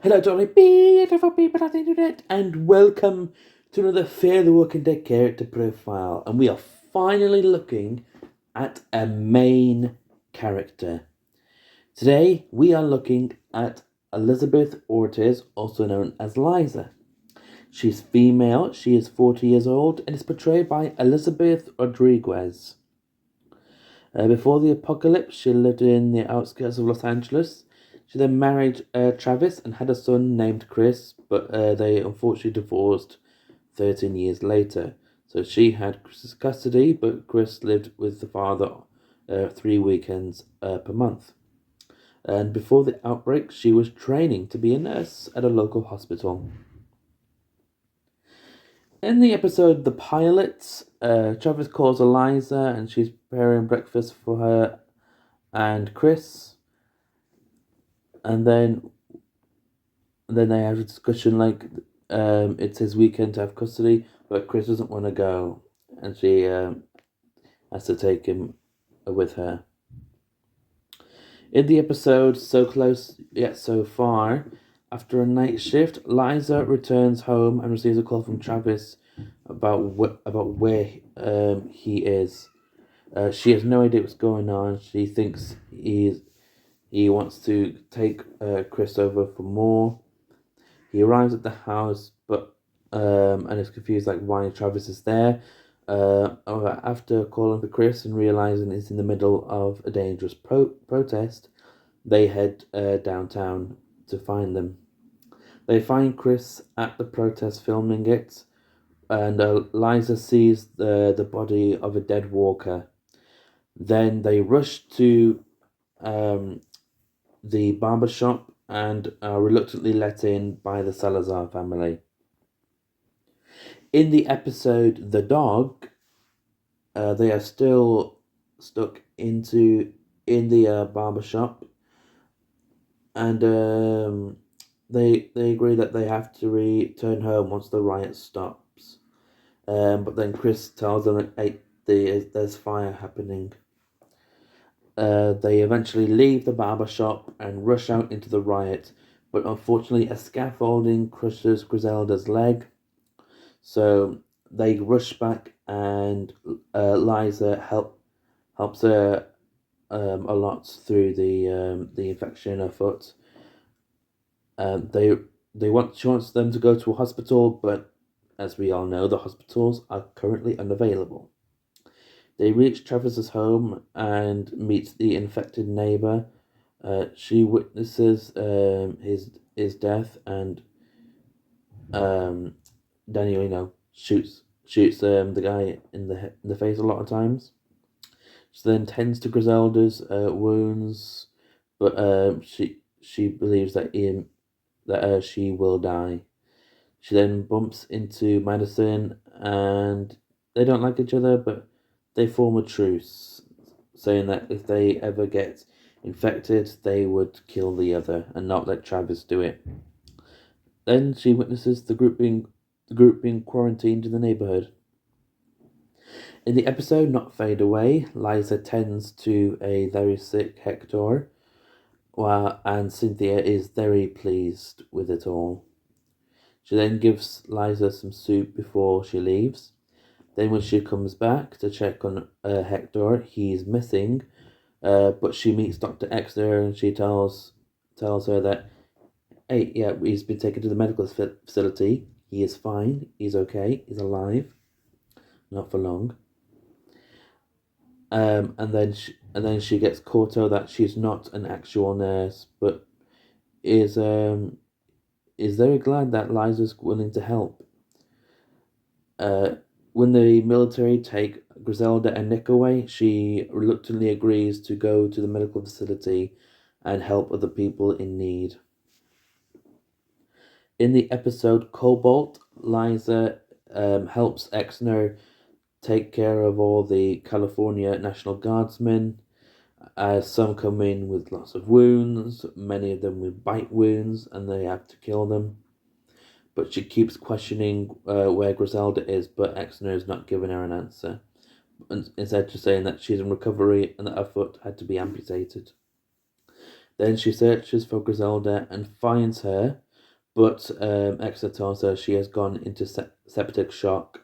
Hello, Johnny, beautiful people on the internet, and welcome to another Fear the Walking Dead character profile. And we are finally looking at a main character. Today, we are looking at Elizabeth Ortiz, also known as Liza. She's female, she is 40 years old, and is portrayed by Elizabeth Rodriguez. Before the apocalypse, she lived in the outskirts of Los Angeles. She then married Travis and had a son named Chris, but they unfortunately divorced 13 years later. So she had Chris's custody, but Chris lived with the father 3 weekends per month. And before the outbreak, she was training to be a nurse at a local hospital. In the episode The Pilot, Travis calls Eliza and she's preparing breakfast for her and Chris. And then they have a discussion like it's his weekend to have custody, but Chris doesn't want to go, and she has to take him with her. In the episode So Close Yet So Far, after a night shift, Liza returns home and receives a call from Travis about where he is. She has no idea what's going on. She thinks he wants to take Chris over for more. He arrives at the house, but and is confused like why Travis is there. After calling for Chris and realizing he's in the middle of a dangerous protest, they head downtown to find them. They find Chris at the protest filming it, and Liza sees the body of a dead walker. Then they rush to the barber shop and are reluctantly let in by the Salazar family. In the episode The Dog, they are still stuck in the barber shop, and they agree that they have to return home once the riot stops. But then Chris tells them that there's fire happening. They eventually leave the barber shop and rush out into the riot, but unfortunately a scaffolding crushes Griselda's leg. So they rush back, and Liza helps her a lot through the infection in her foot. She wants them to go to a hospital, but as we all know, the hospitals are currently unavailable. They reach Travis's home and meet the infected neighbor. She witnesses his death, and Daniel, shoots the guy in the face a lot of times. She then tends to Griselda's wounds, but she believes that she will die. She then bumps into Madison, and they don't like each other, but they form a truce, saying that if they ever get infected, they would kill the other and not let Travis do it. Then she witnesses the group being quarantined in the neighborhood. In the episode Not Fade Away, Liza tends to a very sick Hector, and Cynthia is very pleased with it all. She then gives Liza some soup before she leaves. Then when she comes back to check on Hector, he's missing, but she meets Dr. Exner and she tells her that, hey, yeah, he's been taken to the medical facility. He is fine. He's okay. He's alive. Not for long. And then she gets caught out that she's not an actual nurse, but is very glad that Liza's willing to help. When the military take Griselda and Nick away, she reluctantly agrees to go to the medical facility and help other people in need. In the episode Cobalt, Liza helps Exner take care of all the California National Guardsmen. Some come in with lots of wounds, many of them with bite wounds, and they have to kill them. But she keeps questioning where Griselda is, but Exner is not giving her an answer. Instead, just saying that she's in recovery and that her foot had to be amputated. Then she searches for Griselda and finds her, But Exeter tells her she has gone into septic shock,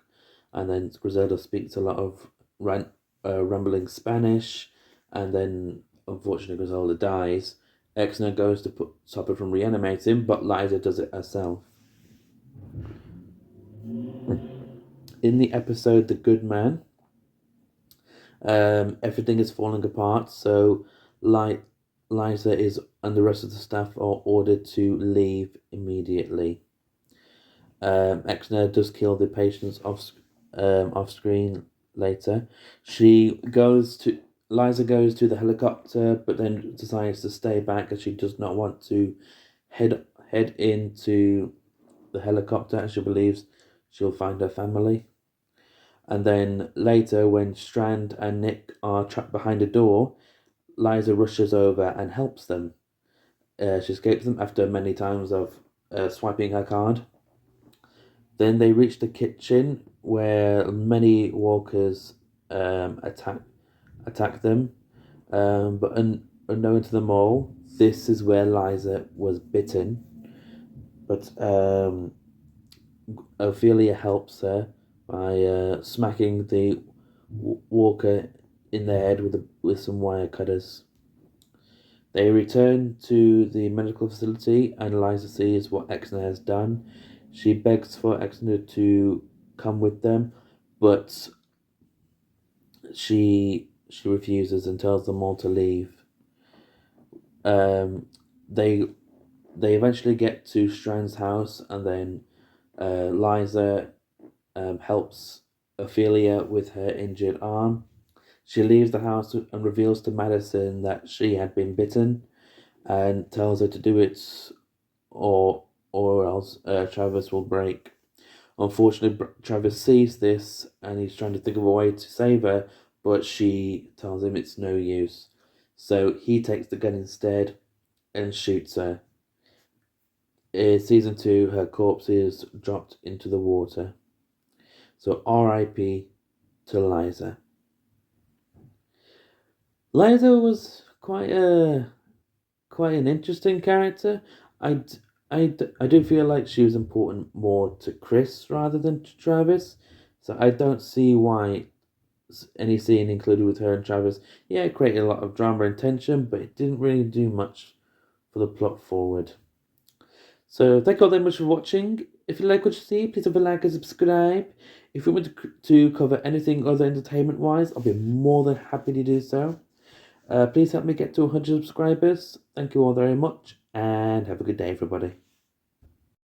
and then Griselda speaks a lot of rambling Spanish, and then unfortunately Griselda dies. Exner goes to stop her from reanimating, but Liza does it herself. In the episode The Good Man, everything is falling apart, so Liza is and the rest of the staff are ordered to leave immediately. Exner does kill the patients off screen later. Liza goes to the helicopter, but then decides to stay back as she does not want to head into the helicopter, as she believes she'll find her family. And then later, when Strand and Nick are trapped behind a door, Liza rushes over and helps them. She escapes them after many times of swiping her card. Then they reach the kitchen where many walkers attack them. But unknown to them all, this is where Liza was bitten. But Ophelia helps her by smacking the walker in the head with some wire cutters. They return to the medical facility, and Liza sees what Exner has done. She begs for Exner to come with them, but she refuses and tells them all to leave. They eventually get to Strand's house, and then Liza helps Ophelia with her injured arm. She leaves the house and reveals to Madison that she had been bitten, and tells her to do it, or else Travis will break. Unfortunately, Travis sees this and he's trying to think of a way to save her, but she tells him it's no use. So he takes the gun instead and shoots her. In season 2, her corpse is dropped into the water. So R.I.P. to Liza. Liza was quite an interesting character. I do feel like she was important more to Chris rather than to Travis. So I don't see why any scene included with her and Travis, yeah, it created a lot of drama and tension, but it didn't really do much for the plot forward. So thank you all very much for watching. If you like what you see, please have a like and subscribe. If you want to cover anything other entertainment wise, I'll be more than happy to do so. Please help me get to 100 subscribers. Thank you all very much, and have a good day, everybody.